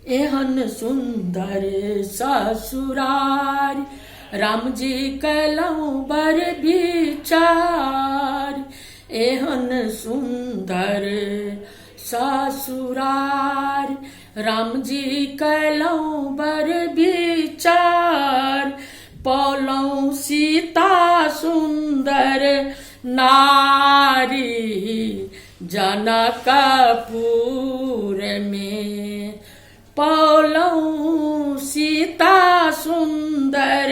एहन सुंदर ससुरार राम जी कैलऊ बर विचार। एहन सुंदर ससुरार राम जी कैलऊ बर विचार। पौलऊ सीता सुंदर नारी जनकपुर में। पौलऊ सीता सुंदर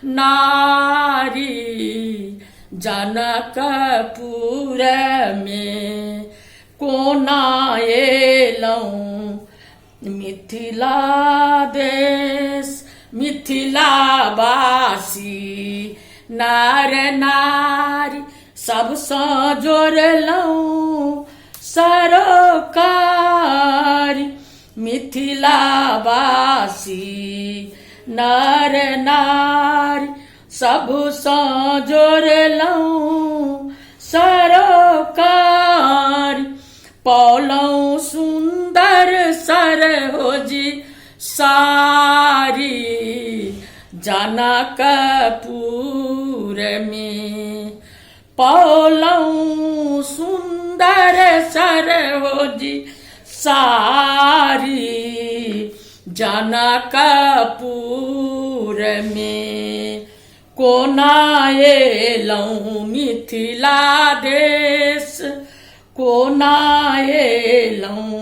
नारी जनकपुर में। कोना एलऊ मिथिला देश मिथिलावासी नार नारी सब सँ जोड़लऊ सरोकार। मिथिलावासी नर नारी सब सँ जोड़लऊ सरोकार। पौलऊ सुंदर सरोजी सारी जनकपुर में। पौलऊ सुंदर सरोजी सारी जनकपुर में। कोना एलऊ मिथिला देश कोना एलऊ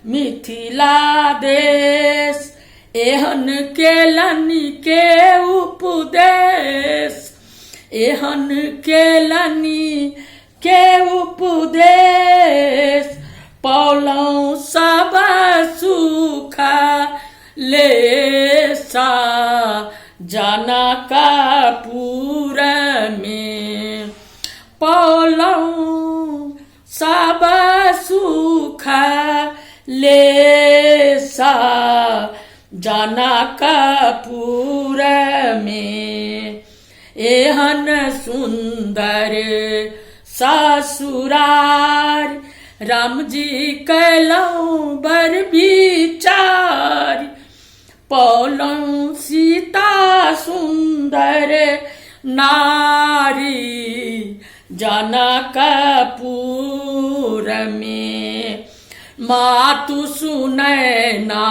मिथिला देश। एहन केलनि के उपदेश एहन केलनि के उपदेश। पौलऊ सब सुख लेसा जनकपुर में। पौलऊ सब सुख लेसा जनकपुर में। एहन सुंदर ससुरार राम जी कैलऊ बर विचार। पौलऊ सीता सुंदर नारी जनकपुर में। मातु सुनैना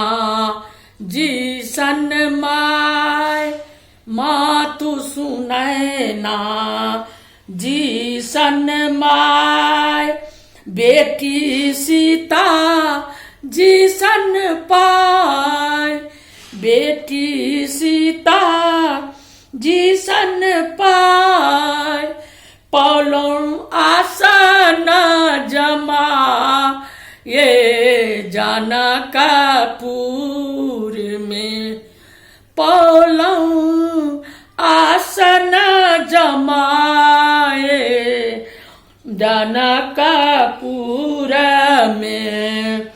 जी सन माय मातु सुनैना जी सन माय। बेटी सीता जी सन पाय बेटी सीता जी सन पाय। पौलऊ आसन जमा ये जनकपुर में। पौलऊ आसन जमाए जनकपुर में।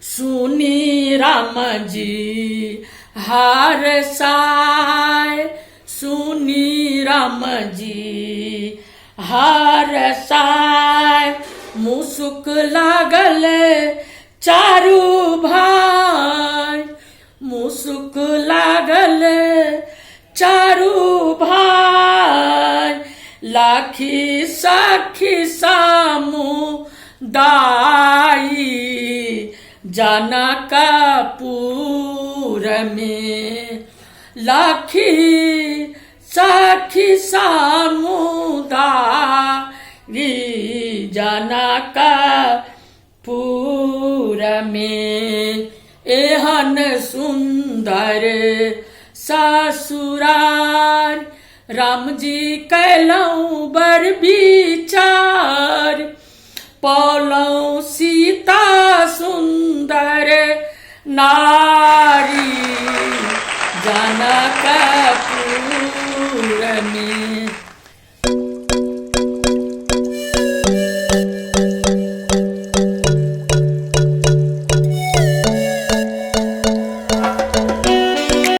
सुनी राम जी हर साय सुनी राम जी हर साय। मुसुक लागल चारू भाई मुसुक लागल चारू भाई। लाखी सखी समुदाई जनकपुर में। लाखी सखी समुदाई जनकपुर में। एहन सुंदर ससुरार राम जी कैलऊ बर विचार। पौलऊ सीता सुंदर नारी जनक